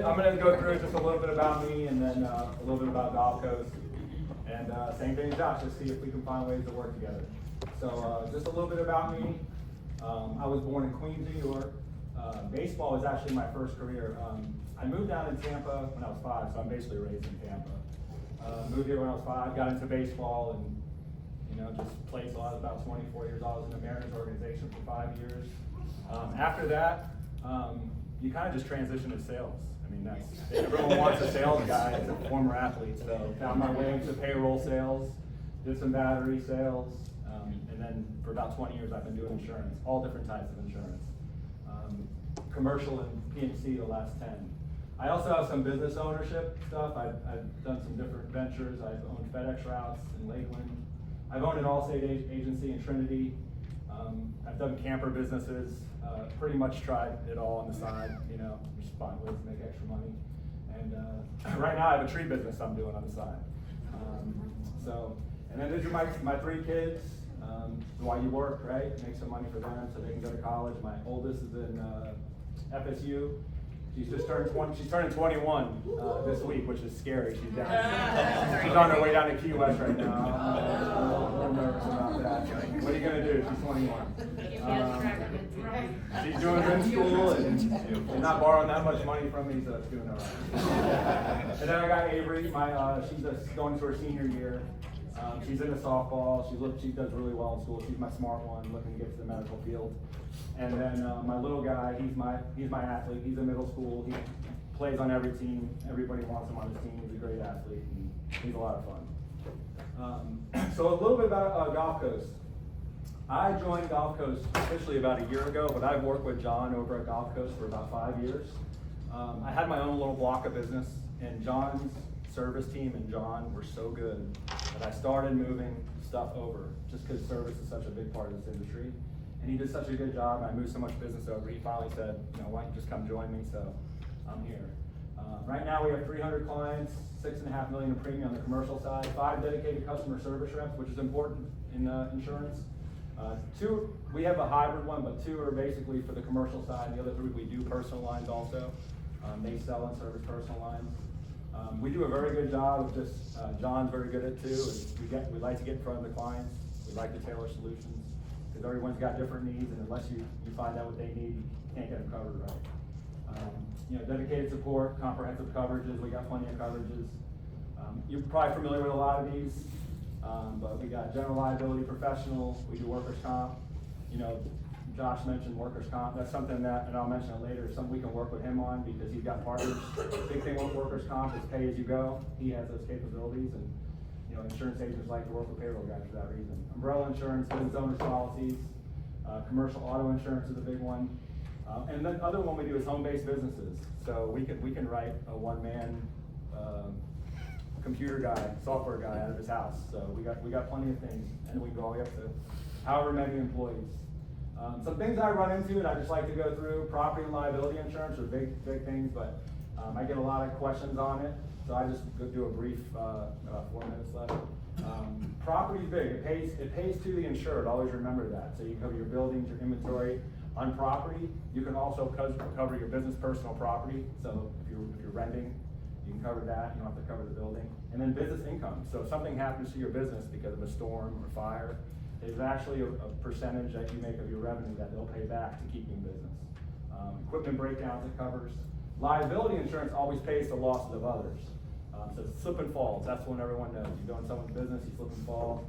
gonna go through just a little bit about me and then a little bit about Golf Coast. And same thing as Josh, just see if we can find ways to work together. So just a little bit about me. I was born in Queens, New York. Baseball was actually my first career. I moved down in Tampa when I was 5, so I'm basically raised in Tampa. Moved here when I was 5, got into baseball, and just played till I was about 24 years old. I was in the Mariners organization for 5 years. After that, you kind of just transition to sales. I mean, everyone wants a sales guy as a former athlete. So found my way into payroll sales, did some battery sales, and then for about 20 years I've been doing insurance, all different types of insurance. Commercial and P&C the last 10. I also have some business ownership stuff. I've done some different ventures. I've owned FedEx routes in Lakeland. I've owned an Allstate agency in Trinity. I've done camper businesses. Pretty much tried it all on the side, just find ways to make extra money. And right now I have a tree business I'm doing on the side. And then these are my 3 kids. Why you work, right? Make some money for them so they can go to college. My oldest is in FSU. She's just turned 20. She's turning 21 this week, which is scary. She's on her way down to Key West right now. I'm a little nervous about that. What are you gonna do? She's 21. She's doing good in school and not borrowing that much money from me, so it's doing all right. And then I got Avery. She's just going to her senior year. She's into softball. She does really well in school. She's my smart one, looking to get to the medical field. And then my little guy, he's my athlete. He's in middle school. He plays on every team. Everybody wants him on his team. He's a great athlete, and he's a lot of fun. So a little bit about Golf Coast. I joined Golf Coast officially about a year ago, but I've worked with John over at Golf Coast for about 5 years. I had my own little block of business, and John's service team and John were so good that I started moving stuff over just because service is such a big part of this industry. And he did such a good job. I moved so much business over. He finally said, why don't you just come join me? So I'm here. Right now we have 300 clients, $6.5 million in premium on the commercial side, 5 dedicated customer service reps, which is important in insurance. 2, we have a hybrid one, but 2 are basically for the commercial side. The other 3 we do personal lines also. They sell and service personal lines. We do a very good job of just, John's very good at it too, and we like to get in front of the clients. We like to tailor solutions, because everyone's got different needs, and unless you find out what they need, you can't get them covered right. Dedicated support, comprehensive coverages, we got plenty of coverages. You're probably familiar with a lot of these, but we got general liability, professional, we do workers' comp. Josh mentioned workers' comp. That's something that, and I'll mention it later, something we can work with him on because he's got partners. Big thing with workers' comp is pay as you go. He has those capabilities, and insurance agents like to work with payroll guys for that reason. Umbrella insurance, business owners policies, commercial auto insurance is a big one. And then the other one we do is home-based businesses. So we can write a one-man computer guy, software guy out of his house. So we got plenty of things, and we can go all the way up to however many employees. Some things I run into and I just like to go through. Property and liability insurance are big things, but I get a lot of questions on it, so I just go do a brief, about 4 minutes left. Property's big. It pays to the insured. Always remember that. So you cover your buildings, your inventory. On property, you can also cover your business personal property. So if you're renting, you can cover that. You don't have to cover the building. And then business income. So if something happens to your business because of a storm or fire, there's actually a percentage that you make of your revenue that they'll pay back to keep you in business. Equipment breakdowns it covers. Liability insurance always pays the losses of others. So slip and falls, that's when everyone knows. You go in someone's business, you slip and fall,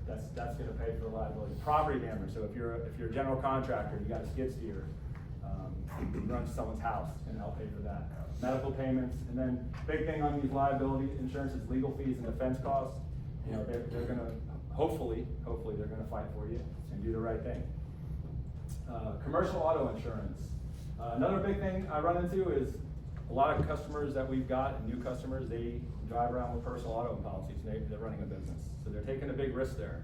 that's going to pay for the liability. Property damage, so if you're a general contractor, you got a skid steer, you run to someone's house, and they'll pay for that. Medical payments, and then big thing on these liability insurance is legal fees and defense costs. They're going to hopefully they're going to fight for you and do the right thing. Commercial auto insurance. Another big thing I run into is a lot of customers that we've got, and new customers, they drive around with personal auto policies. They're running a business, so they're taking a big risk there.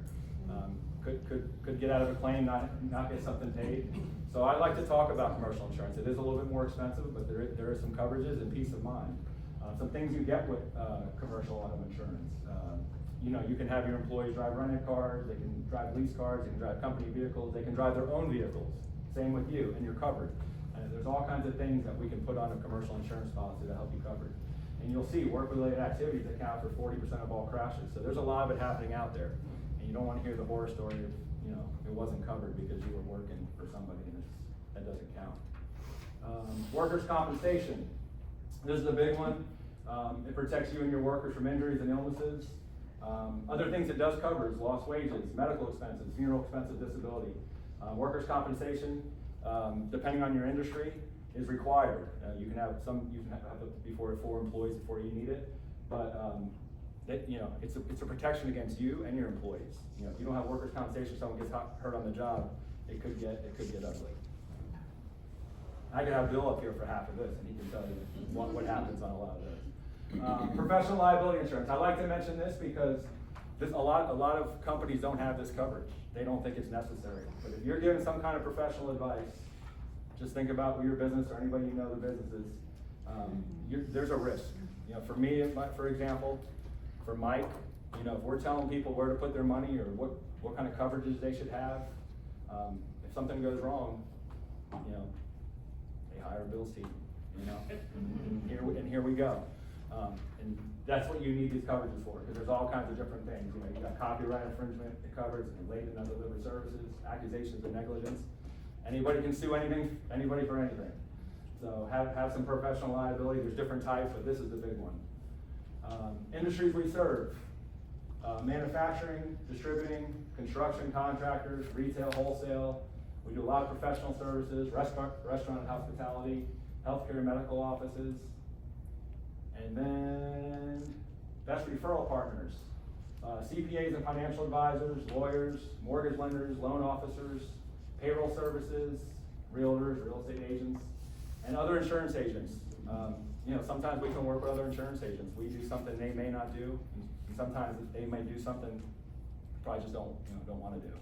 Could get out of a claim, not get something paid. So I like to talk about commercial insurance. It is a little bit more expensive, but there is some coverages and peace of mind. Some things you get with commercial auto insurance. You can have your employees drive rented cars, they can drive lease cars, they can drive company vehicles, they can drive their own vehicles. Same with you, and you're covered. There's all kinds of things that we can put on a commercial insurance policy to help you cover. And you'll see work-related activities account for 40% of all crashes. So there's a lot of it happening out there. And you don't want to hear the horror story of, it wasn't covered because you were working for somebody, and that doesn't count. Workers' compensation. This is a big one. It protects you and your workers from injuries and illnesses. Other things it does cover is lost wages, medical expenses, funeral expenses, disability. Workers' compensation, depending on your industry, is required. You can have it before 4 employees before you need it, but it's a protection against you and your employees. If you don't have workers' compensation, someone gets hurt on the job, it could get ugly. I could have Bill up here for half of this, and he can tell you what happens on a lot of this. Professional liability insurance. I like to mention this because a lot of companies don't have this coverage. They don't think it's necessary. But if you're giving some kind of professional advice, just think about your business or anybody you know the businesses. There's a risk. For me, for example, for Mike, if we're telling people where to put their money or what kind of coverages they should have, if something goes wrong, they hire Bill's team, and here we go. And that's what you need these coverages for, because there's all kinds of different things. You got copyright infringement, it covers related and undelivered services, accusations of negligence. Anybody can sue anybody for anything. So have some professional liability. There's different types, but this is the big one. Industries we serve: manufacturing, distributing, construction contractors, retail, wholesale. We do a lot of professional services, restaurant and hospitality, healthcare, medical offices. And then best referral partners, CPAs and financial advisors, lawyers, mortgage lenders, loan officers, payroll services, realtors, real estate agents, and other insurance agents. Sometimes we can work with other insurance agents. We do something they may not do, and sometimes they may do something you probably just don't want to do.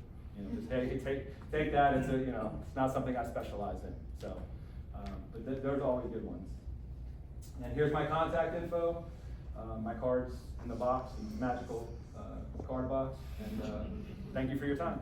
Just take that as it's not something I specialize in. So, but there's always good ones. And here's my contact info. My card's in the box, magical card box. And thank you for your time.